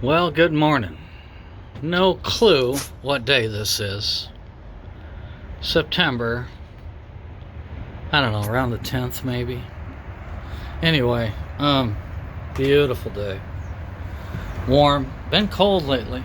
Well, good morning. No clue what day this is. September, I don't know, around the 10th maybe. Anyway, beautiful day. Warm. Been cold lately.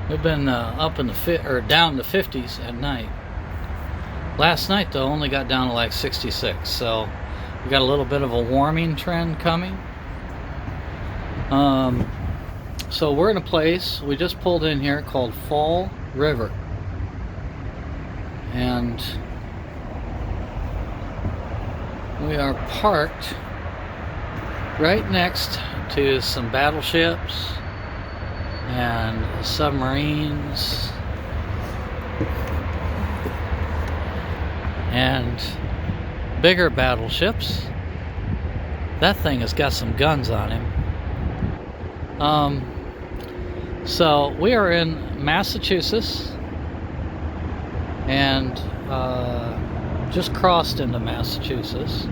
We've been up in the down in the 50s at night. Last night though only got down to like 66, so we got a little bit of a warming trend coming. So we're in a place we just pulled in here called Fall River, and we are parked right next to some battleships and submarines and bigger battleships. That thing has got some guns on him. So we are in Massachusetts and just crossed into Massachusetts.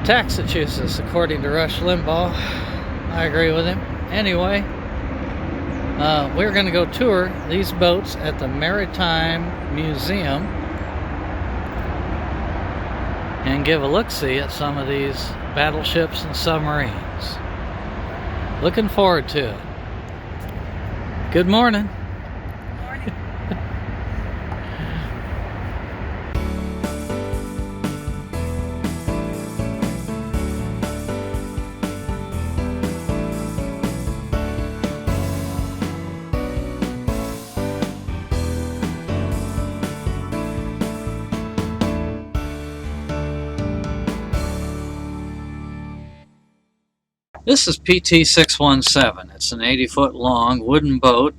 Massachusetts, according to Rush Limbaugh. I agree with him. Anyway, we're going to go tour these boats at the Maritime Museum and give a look-see at some of these battleships and submarines. Looking forward to it. Good morning. This is PT-617. It's an 80-foot long wooden boat,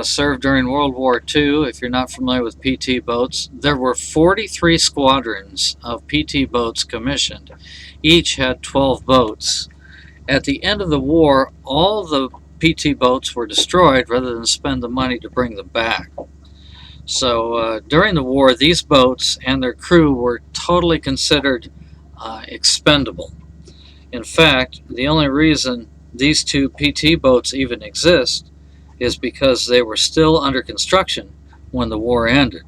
served during World War II. If you're not familiar with PT boats, there were 43 squadrons of PT boats commissioned. Each had 12 boats. At the end of the war, all the PT boats were destroyed rather than spend the money to bring them back. So during the war, these boats and their crew were totally considered expendable. In fact, the only reason these two PT boats even exist is because they were still under construction when the war ended.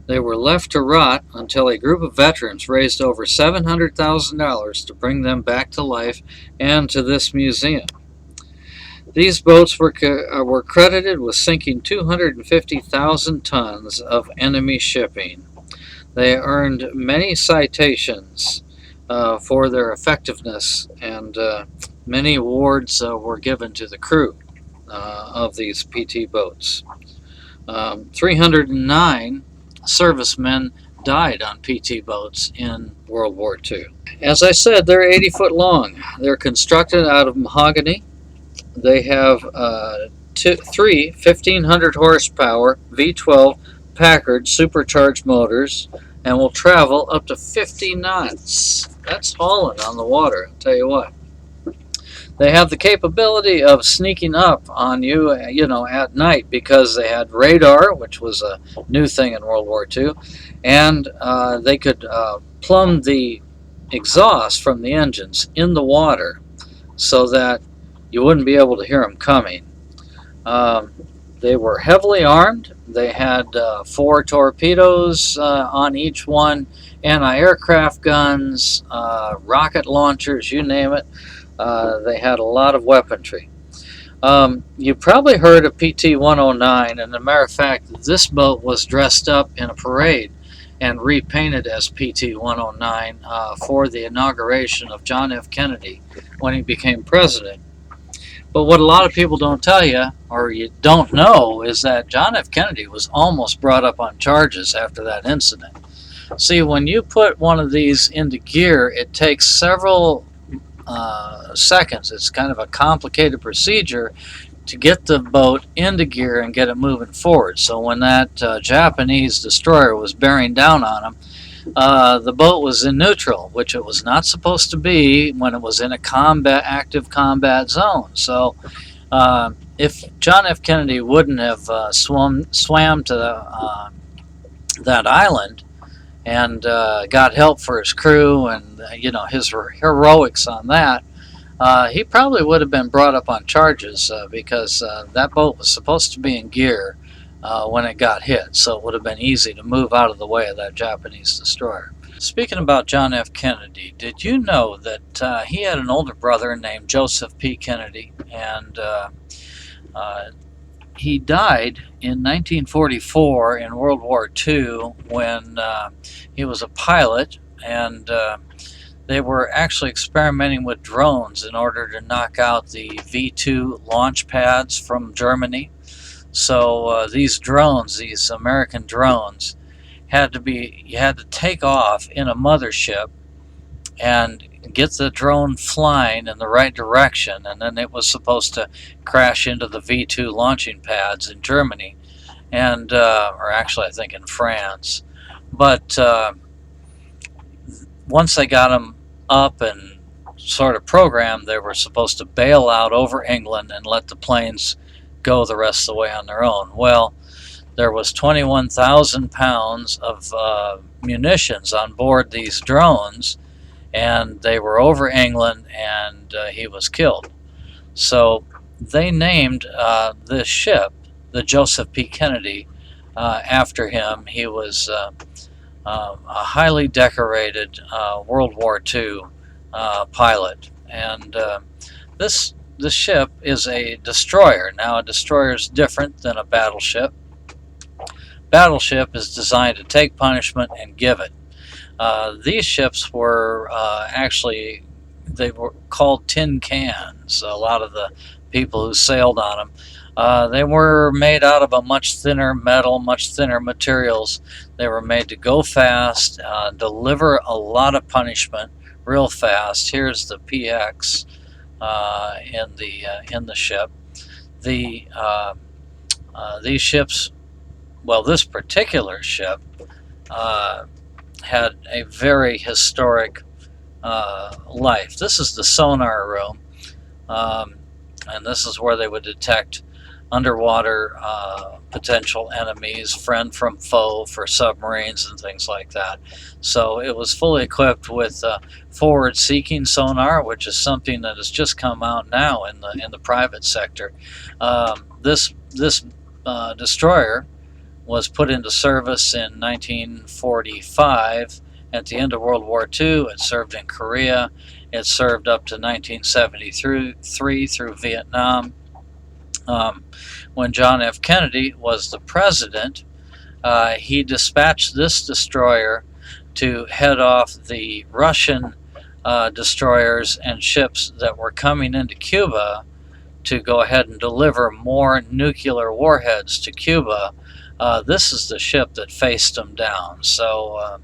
They were left to rot until a group of veterans raised over $700,000 to bring them back to life and to this museum. These boats were credited with sinking 250,000 tons of enemy shipping. They earned many citations for their effectiveness, and many awards were given to the crew of these PT boats. 309 servicemen died on PT boats in World War II. As I said, they're 80 foot long. They're constructed out of mahogany. They have three 1,500 horsepower V12 Packard supercharged motors and will travel up to 50 knots. That's hauling on the water, I'll tell you what. They have the capability of sneaking up on you, at night, because they had radar, which was a new thing in World War II, and they could plumb the exhaust from the engines in the water so that you wouldn't be able to hear them coming. They were heavily armed. They had 4 torpedoes on each one, anti-aircraft guns, rocket launchers, you name it. They had a lot of weaponry. You probably heard of PT-109, and as a matter of fact, this boat was dressed up in a parade and repainted as PT-109 for the inauguration of John F. Kennedy when he became president. But what a lot of people don't tell you, or you don't know, is that John F. Kennedy was almost brought up on charges after that incident. See, when you put one of these into gear, it takes several seconds. It's kind of a complicated procedure to get the boat into gear and get it moving forward. So when that Japanese destroyer was bearing down on him, the boat was in neutral, which it was not supposed to be when it was in a active combat zone. So if John F. Kennedy wouldn't have swam to that island and got help for his crew, and his heroics on that, he probably would have been brought up on charges because that boat was supposed to be in gear when it got hit, so it would have been easy to move out of the way of that Japanese destroyer. Speaking about John F. Kennedy, did you know that he had an older brother named Joseph P. Kennedy, and he died in 1944 in World War II when he was a pilot, and they were actually experimenting with drones in order to knock out the V-2 launch pads from Germany. So these drones, these American drones, you had to take off in a mothership and get the drone flying in the right direction, and then it was supposed to crash into the V-2 launching pads in Germany, and or actually I think in France. But once they got them up and sort of programmed, they were supposed to bail out over England and let the planes go the rest of the way on their own. Well, there was 21,000 pounds of munitions on board these drones, and they were over England, and he was killed. So they named this ship the Joseph P. Kennedy after him. He was a highly decorated World War II pilot, and this ship is a destroyer. Now, a destroyer is different than a battleship. Battleship is designed to take punishment and give it. These ships were they were called tin cans. A lot of the people who sailed on them, they were made out of a much thinner metal, much thinner materials. They were made to go fast, deliver a lot of punishment real fast. Here's the PX in the ship. These ships, well, this particular ship had a very historic life. This is the sonar room, and this is where they would detect underwater potential enemies, friend from foe for submarines and things like that. So it was fully equipped with forward-seeking sonar, which is something that has just come out now in the private sector. This destroyer was put into service in 1945 at the end of World War II. It served in Korea. It served up to 1973 through Vietnam. When John F. Kennedy was the president, he dispatched this destroyer to head off the Russian destroyers and ships that were coming into Cuba to go ahead and deliver more nuclear warheads to Cuba. This is the ship that faced them down. So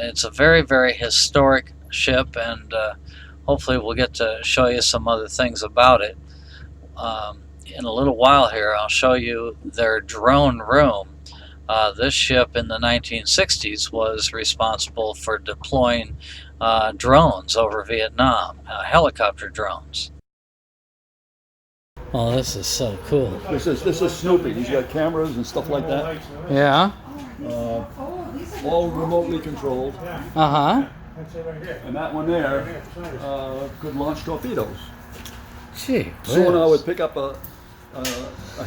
it's a very, very historic ship, and hopefully we'll get to show you some other things about it. In a little while here, I'll show you their drone room. This ship in the 1960s was responsible for deploying drones over Vietnam, helicopter drones. Oh, this is so cool. This is Snoopy. He's got cameras and stuff like that. Yeah. All remotely controlled. Uh-huh. And that one there could launch torpedoes. Gee. Sonar would pick up a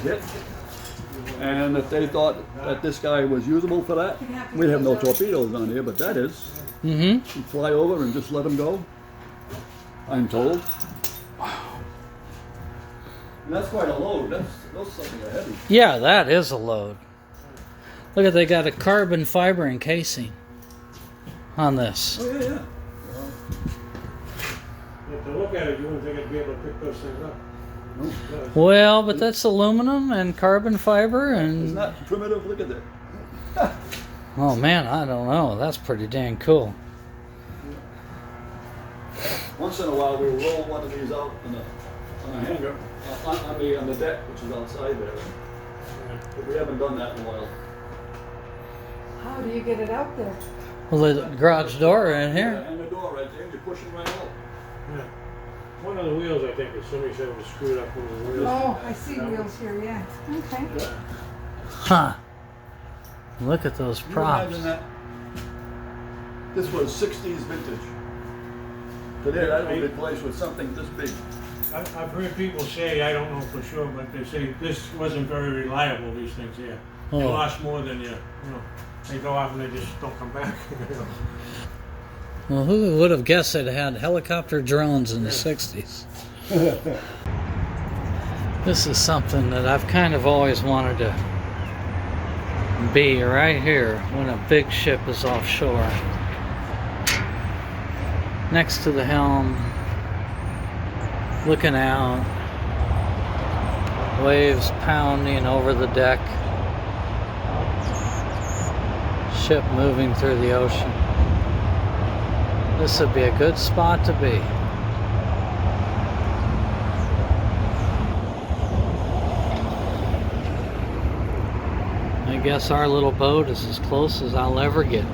hit, and if they thought that this guy was usable for that, we'd have no torpedoes on here, but that is. Mm-hmm. You'd fly over and just let them go, I'm told. And that's quite a load. Those something are heavy. Yeah, that is a load. Look at, they got a carbon fiber encasing on this. Oh, yeah. To look at it, you wouldn't think it'd be able to pick those things up. No. Well, but that's aluminum and carbon fiber and... Isn't that primitive? Look at that. Oh man, I don't know. That's pretty dang cool. Once in a while, we roll one of these out on a hanger, on the deck, which is outside there. But we haven't done that in a while. How do you get it out there? Well, the garage door in here. Yeah, and the door right there, you push it right out. Yeah. One of the wheels, I think, is somebody said was screwed up one of the wheels. Oh, I see wheels here, yeah. Okay. Yeah. Huh. Look at those Can you props. imagine that? This was 60s vintage. Today that would be replaced with something this big. I've heard people say, I don't know for sure, but they say this wasn't very reliable, these things here. They Oh. lost more than they go off and they just don't come back. Well, who would have guessed it had helicopter drones in the 60s? This is something that I've kind of always wanted to be right here when a big ship is offshore. Next to the helm, looking out, waves pounding over the deck, ship moving through the ocean. This would be a good spot to be. I guess our little boat is as close as I'll ever get.